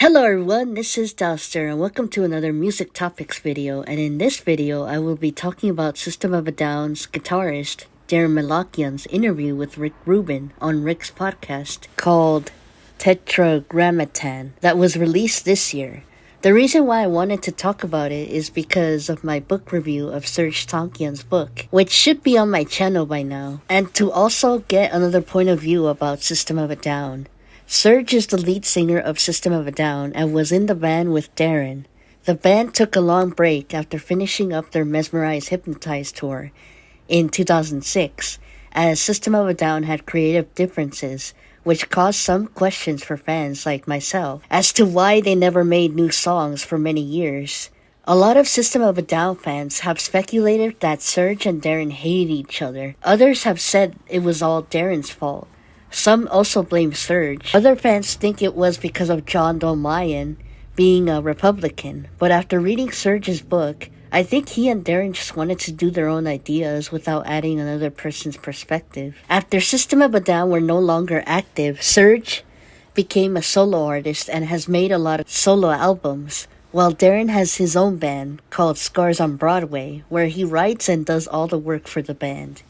Hello everyone, this is Dalster and welcome to another Music Topics video, and in this video I will be talking about System of a Down's guitarist Daron Malakian's interview with Rubin on Rick's podcast called Tetragrammaton that was released this year. The reason why I wanted to talk about it is because of my book review of Serj Tankian's book, which should be on my channel by now, and to also get another point of view about System of a Down. Serj is the lead singer of System of a Down and was in the band with Daron. The band took a long break after finishing up their Mesmerize Hypnotize tour in 2006, as System of a Down had creative differences, which caused some questions for fans like myself as to why they never made new songs for many years. A lot of System of a Down fans have speculated that Serj and Daron hated each other. Others have said it was all Daron's fault. Some also blame Serj. Other fans think it was because of Daron Malakian being a Republican. But after reading Serj's book, I think he and Daron just wanted to do their own ideas without adding another person's perspective. After System of a Down were no longer active, Serj became a solo artist and has made a lot of solo albums, while Daron has his own band called Scars On Broadway, where he writes and does all the work for the band.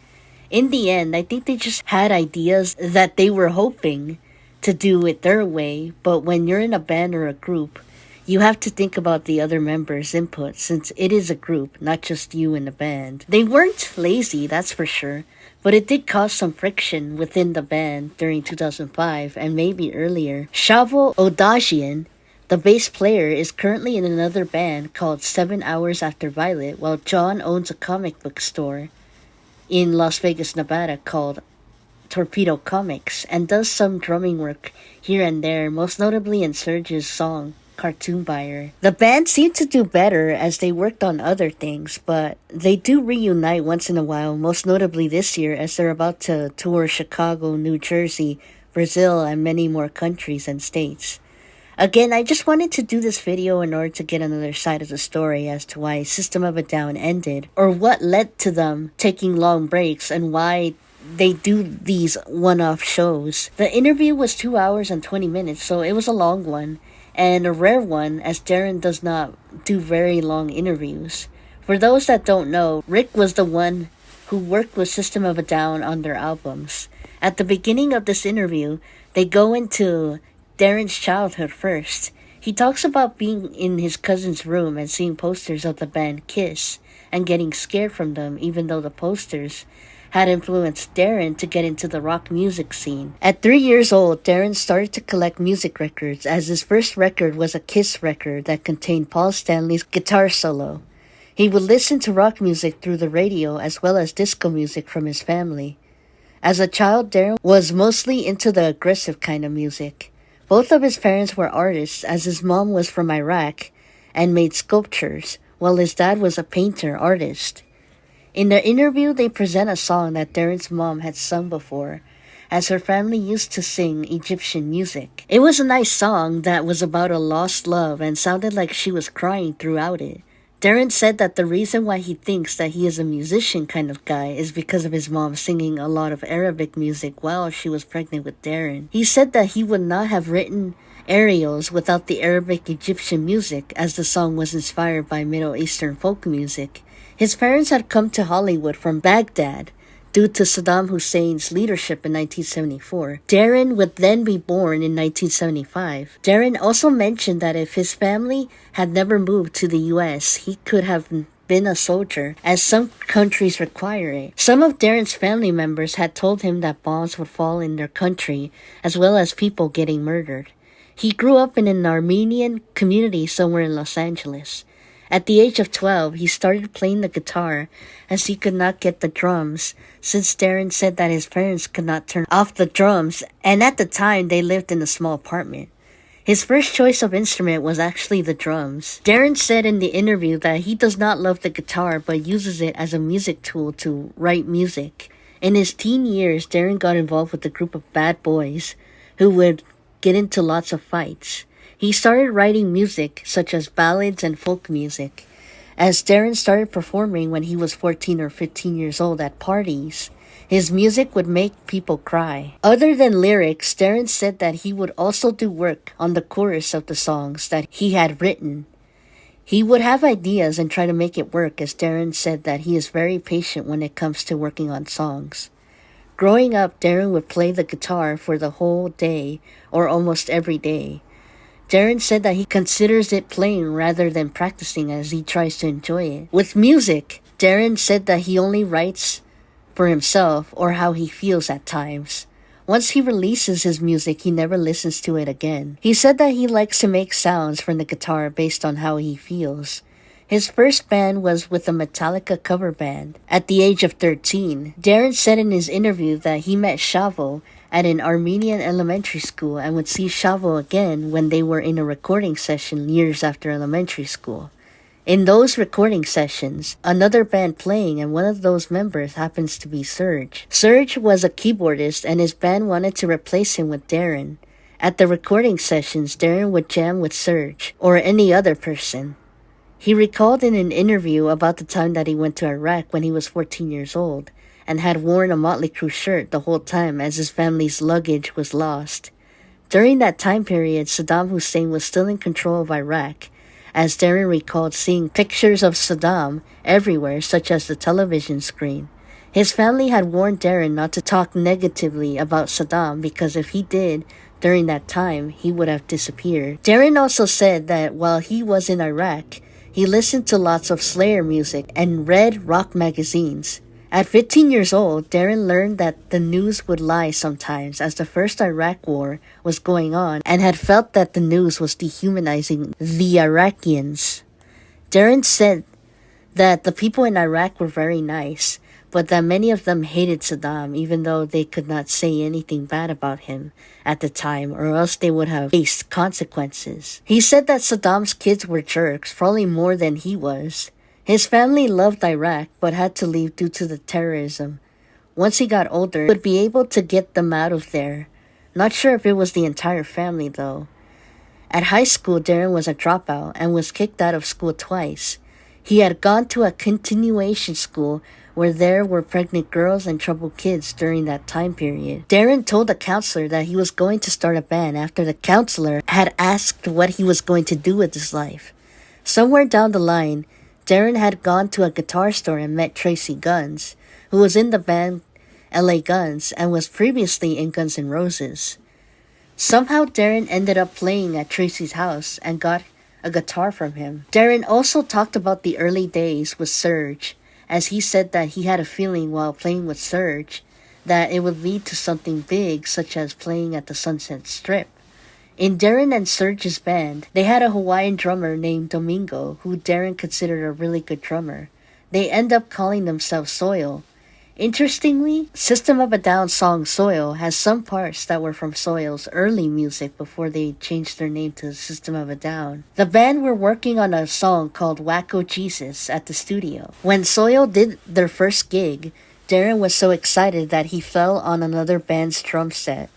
In the end, I think they just had ideas that they were hoping to do it their way, but when you're in a band or a group, you have to think about the other members' input since it is a group, not just you in the band. They weren't lazy, that's for sure, but it did cause some friction within the band during 2005 and maybe earlier. Shavo Odagian, the bass player, is currently in another band called 7 Hours After Violet, while John owns a comic book store in Las Vegas, Nevada called Torpedo Comics and does some drumming work here and there, most notably in Serj's song Cartoon Buyer. The band seemed to do better as they worked on other things, but they do reunite once in a while, most notably this year as they're about to tour Chicago, New Jersey, Brazil, and many more countries and states. Again, I just wanted to do this video in order to get another side of the story as to why System of a Down ended, or what led to them taking long breaks, and why they do these one-off shows. The interview was 2 hours and 20 minutes, so it was a long one, and a rare one as Daron does not do very long interviews. For those that don't know, Rick was the one who worked with System of a Down on their albums. At the beginning of this interview, they go into Daron's childhood first. He talks about being in his cousin's room and seeing posters of the band Kiss and getting scared from them, even though the posters had influenced Daron to get into the rock music scene. At 3 years old, Daron started to collect music records, as his first record was a Kiss record that contained Paul Stanley's guitar solo. He would listen to rock music through the radio as well as disco music from his family. As a child, Daron was mostly into the aggressive kind of music. Both of his parents were artists, as his mom was from Iraq and made sculptures, while his dad was a painter-artist. In the interview, they present a song that Daron's mom had sung before, as her family used to sing Egyptian music. It was a nice song that was about a lost love and sounded like she was crying throughout it. Daron said that the reason why he thinks that he is a musician kind of guy is because of his mom singing a lot of Arabic music while she was pregnant with Daron. He said that he would not have written Ariels without the Arabic Egyptian music, as the song was inspired by Middle Eastern folk music. His parents had come to Hollywood from Baghdad due to Saddam Hussein's leadership in 1974. Daron would then be born in 1975. Daron also mentioned that if his family had never moved to the US, he could have been a soldier, as some countries require it. Some of Daron's family members had told him that bombs would fall in their country, as well as people getting murdered. He grew up in an Armenian community somewhere in Los Angeles. At the age of 12, he started playing the guitar as he could not get the drums, since Daron said that his parents could not turn off the drums, and at the time they lived in a small apartment. His first choice of instrument was actually the drums. Daron said in the interview that he does not love the guitar but uses it as a music tool to write music. In his teen years, Daron got involved with a group of bad boys who would get into lots of fights. He started writing music, such as ballads and folk music, as Daron started performing when he was 14 or 15 years old at parties. His music would make people cry. Other than lyrics, Daron said that he would also do work on the chorus of the songs that he had written. He would have ideas and try to make it work, as Daron said that he is very patient when it comes to working on songs. Growing up, Daron would play the guitar for the whole day or almost every day. Daron said that he considers it playing rather than practicing as he tries to enjoy it. With music, Daron said that he only writes for himself or how he feels at times. Once he releases his music, he never listens to it again. He said that he likes to make sounds from the guitar based on how he feels. His first band was with a Metallica cover band. At the age of 13, Daron said in his interview that he met Shavo at an Armenian elementary school and would see Shavo again when they were in a recording session years after elementary school. In those recording sessions, another band playing and one of those members happens to be Serge. Serge was a keyboardist and his band wanted to replace him with Daron. At the recording sessions, Daron would jam with Serge or any other person. He recalled in an interview about the time that he went to Iraq when he was 14 years old and had worn a Motley Crue shirt the whole time as his family's luggage was lost. During that time period, Saddam Hussein was still in control of Iraq, as Daron recalled seeing pictures of Saddam everywhere, such as the television screen. His family had warned Daron not to talk negatively about Saddam because if he did, during that time, he would have disappeared. Daron also said that while he was in Iraq, he listened to lots of Slayer music and read rock magazines. At 15 years old, Daron learned that the news would lie sometimes as the first Iraq war was going on and had felt that the news was dehumanizing the Iraqians. Daron said that the people in Iraq were very nice, but that many of them hated Saddam even though they could not say anything bad about him at the time or else they would have faced consequences. He said that Saddam's kids were jerks, probably more than he was. His family loved Iraq but had to leave due to the terrorism. Once he got older, he would be able to get them out of there. Not sure if it was the entire family though. At high school, Daron was a dropout and was kicked out of school twice. He had gone to a continuation school where there were pregnant girls and troubled kids during that time period. Daron told the counselor that he was going to start a band after the counselor had asked what he was going to do with his life. Somewhere down the line, Daron had gone to a guitar store and met Tracy Guns, who was in the band LA Guns and was previously in Guns N' Roses. Somehow Daron ended up playing at Tracy's house and got a guitar from him. Daron also talked about the early days with Serge, as he said that he had a feeling while playing with Serge that it would lead to something big, such as playing at the Sunset Strip. In Daron and Serge's band, they had a Hawaiian drummer named Domingo, who Daron considered a really good drummer. They end up calling themselves Soil. Interestingly, System of a Down song Soil has some parts that were from Soil's early music before they changed their name to System of a Down. The band were working on a song called Wacko Jesus at the studio. When Soil did their first gig, Daron was so excited that he fell on another band's drum set.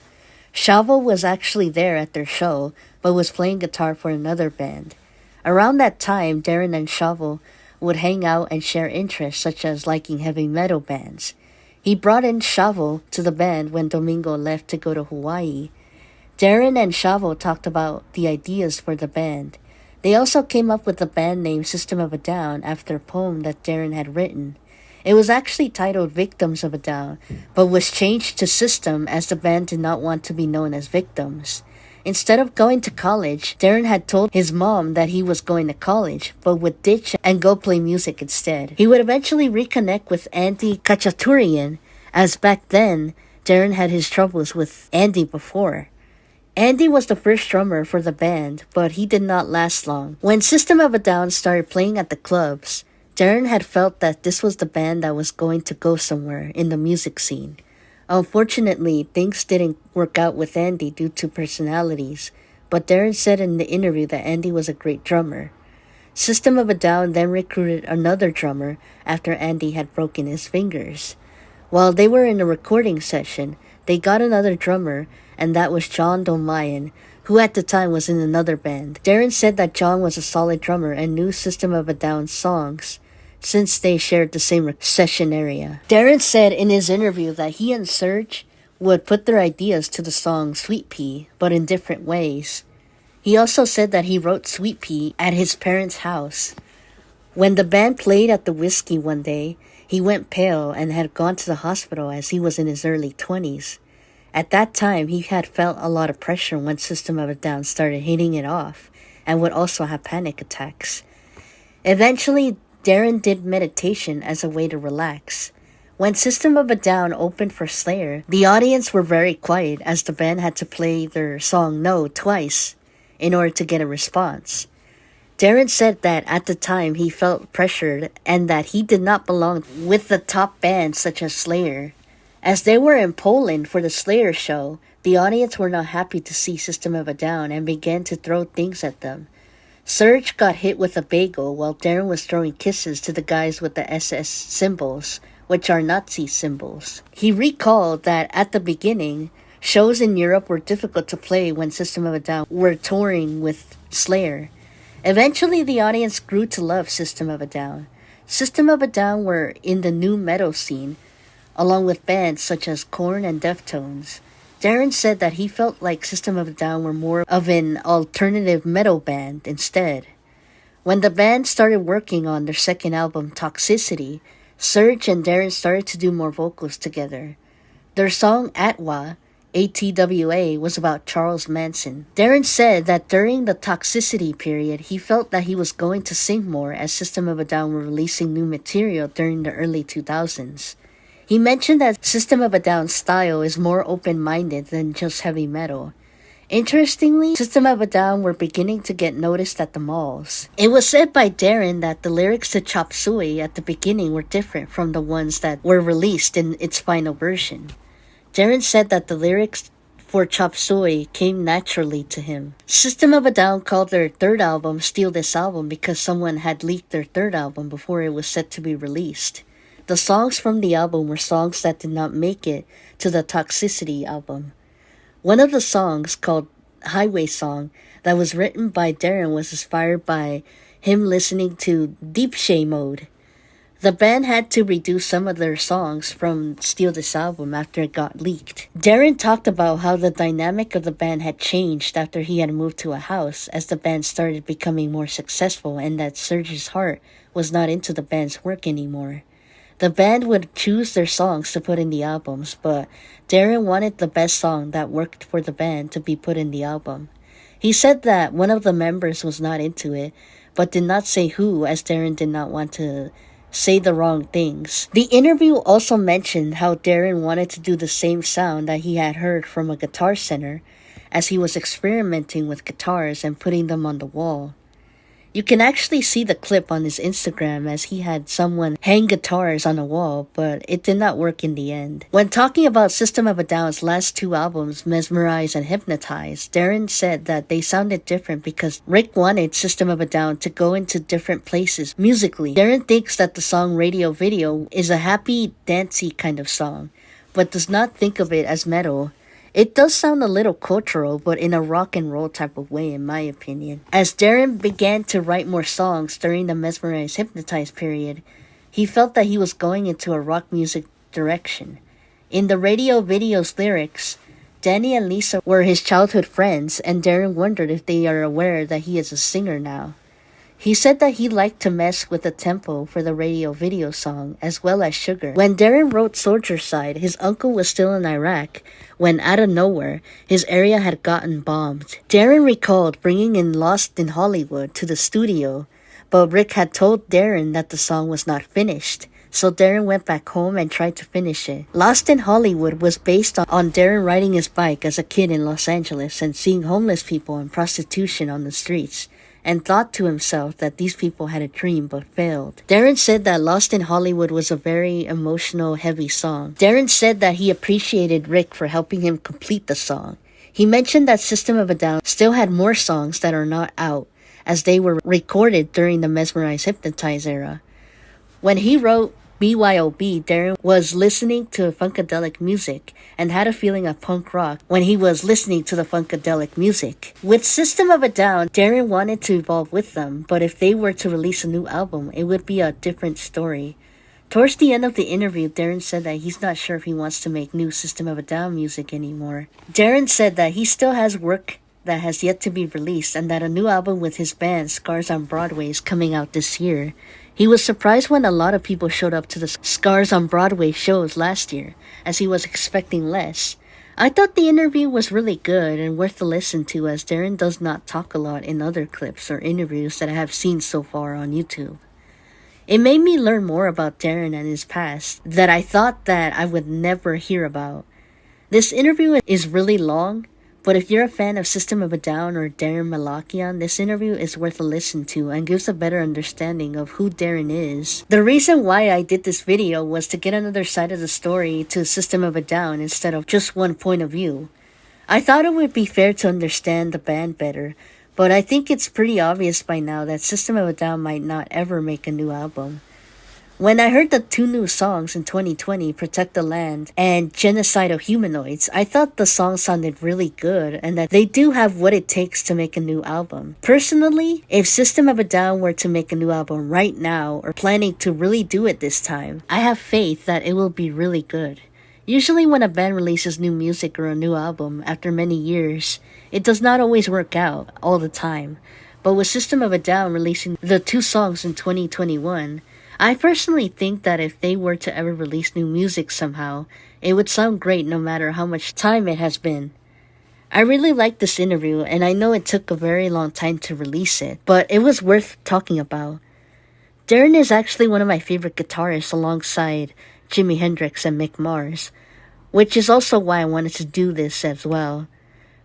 Shavo was actually there at their show, but was playing guitar for another band. Around that time, Daron and Shavo would hang out and share interests such as liking heavy metal bands. He brought in Shavo to the band when Domingo left to go to Hawaii. Daron and Shavo talked about the ideas for the band. They also came up with the band name System of a Down after a poem that Daron had written. It was actually titled Victims of a Down, but was changed to System as the band did not want to be known as Victims. Instead of going to college, Daron had told his mom that he was going to college, but would ditch and go play music instead. He would eventually reconnect with Andy Kachaturian, as back then, Daron had his troubles with Andy before. Andy was the first drummer for the band, but he did not last long. When System of a Down started playing at the clubs, Daron had felt that this was the band that was going to go somewhere in the music scene. Unfortunately, things didn't work out with Andy due to personalities, but Daron said in the interview that Andy was a great drummer. System of a Down then recruited another drummer after Andy had broken his fingers. While they were in a recording session, they got another drummer, and that was John Dolmayan, who at the time was in another band. Daron said that John was a solid drummer and knew System of a Down's songs. since they shared the same session area. Daron said in his interview that he and Serge would put their ideas to the song Sweet Pea, but in different ways. He also said that he wrote Sweet Pea at his parents' house. When the band played at the Whiskey one day, he went pale and had gone to the hospital as he was in his early 20s. At that time, he had felt a lot of pressure when System of a Down started hitting it off, and would also have panic attacks. Eventually, Daron did meditation as a way to relax. When System of a Down opened for Slayer, the audience were very quiet as the band had to play their song No twice in order to get a response. Daron said that at the time he felt pressured and that he did not belong with the top bands such as Slayer. As they were in Poland for the Slayer show, the audience were not happy to see System of a Down and began to throw things at them. Serge got hit with a bagel while Daron was throwing kisses to the guys with the SS symbols, which are Nazi symbols. He recalled that at the beginning, shows in Europe were difficult to play when System of a Down were touring with Slayer. Eventually, the audience grew to love System of a Down. System of a Down were in the new metal scene, along with bands such as Korn and Deftones. Daron said that he felt like System of a Down were more of an alternative metal band instead. When the band started working on their second album, Toxicity, Serge and Daron started to do more vocals together. Their song Atwa, ATWA, was about Charles Manson. Daron said that during the Toxicity period, he felt that he was going to sing more as System of a Down were releasing new material during the early 2000s. He mentioned that System of a Down's style is more open-minded than just heavy metal. Interestingly, System of a Down were beginning to get noticed at the malls. It was said by Daron that the lyrics to Chop Suey at the beginning were different from the ones that were released in its final version. Daron said that the lyrics for Chop Suey came naturally to him. System of a Down called their third album Steal This Album because someone had leaked their third album before it was set to be released. The songs from the album were songs that did not make it to the Toxicity album. One of the songs, called Highway Song, that was written by Daron was inspired by him listening to Depeche Mode. The band had to redo some of their songs from Steal This Album after it got leaked. Daron talked about how the dynamic of the band had changed after he had moved to a house as the band started becoming more successful and that Serge's heart was not into the band's work anymore. The band would choose their songs to put in the albums, but Daron wanted the best song that worked for the band to be put in the album. He said that one of the members was not into it, but did not say who as Daron did not want to say the wrong things. The interview also mentioned how Daron wanted to do the same sound that he had heard from a guitar center as he was experimenting with guitars and putting them on the wall. You can actually see the clip on his Instagram as he had someone hang guitars on a wall, but it did not work in the end. When talking about System of a Down's last two albums, Mesmerize and Hypnotize, Daron said that they sounded different because Rick wanted System of a Down to go into different places musically. Daron thinks that the song Radio Video is a happy, dancey kind of song, but does not think of it as metal. It does sound a little cultural, but in a rock and roll type of way, in my opinion. As Daron began to write more songs during the Mesmerize Hypnotize period, he felt that he was going into a rock music direction. In the Radio Video's lyrics, Danny and Lisa were his childhood friends, and Daron wondered if they are aware that he is a singer now. He said that he liked to mess with the tempo for the Radio Video song, as well as Sugar. When Daron wrote Soldier Side, his uncle was still in Iraq, when out of nowhere, his area had gotten bombed. Daron recalled bringing in Lost in Hollywood to the studio, but Rick had told Daron that the song was not finished, so Daron went back home and tried to finish it. Lost in Hollywood was based on Daron riding his bike as a kid in Los Angeles and seeing homeless people and prostitution on the streets, and thought to himself that these people had a dream but failed. Daron said that Lost in Hollywood was a very emotional, heavy song. Daron said that he appreciated Rick for helping him complete the song. He mentioned that System of a Down still had more songs that are not out, as they were recorded during the Mesmerize Hypnotize era. When he wrote BYOB, Daron was listening to funkadelic music and had a feeling of punk rock when he was listening to the funkadelic music. With System of a Down, Daron wanted to evolve with them, but if they were to release a new album, it would be a different story. Towards the end of the interview, Daron said that he's not sure if he wants to make new System of a Down music anymore. Daron said that he still has work that has yet to be released and that a new album with his band, Scars On Broadway, is coming out this year. He was surprised when a lot of people showed up to the Scars On Broadway shows last year, as he was expecting less. I thought the interview was really good and worth a listen to, as Daron does not talk a lot in other clips or interviews that I have seen so far on YouTube. It made me learn more about Daron and his past that I thought that I would never hear about. This interview is really long, but if you're a fan of System of a Down or Daron Malakian, this interview is worth a listen to and gives a better understanding of who Daron is. The reason why I did this video was to get another side of the story to System of a Down instead of just one point of view. I thought it would be fair to understand the band better, but I think it's pretty obvious by now that System of a Down might not ever make a new album. When I heard the two new songs in 2020, Protect the Land and Genocidal Humanoids, I thought the songs sounded really good and that they do have what it takes to make a new album. Personally, if System of a Down were to make a new album right now or planning to really do it this time, I have faith that it will be really good. Usually when a band releases new music or a new album after many years, it does not always work out all the time. But with System of a Down releasing the two songs in 2021, I personally think that if they were to ever release new music somehow, it would sound great no matter how much time it has been. I really liked this interview, and I know it took a very long time to release it, but it was worth talking about. Daron is actually one of my favorite guitarists alongside Jimi Hendrix and Mick Mars, which is also why I wanted to do this as well.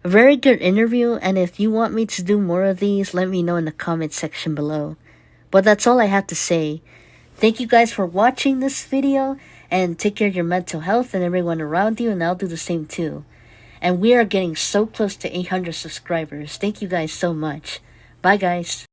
A very good interview, and if you want me to do more of these, let me know in the comment section below. But that's all I have to say. Thank you guys for watching this video, and take care of your mental health and everyone around you, and I'll do the same too. And we are getting so close to 800 subscribers. Thank you guys so much. Bye guys.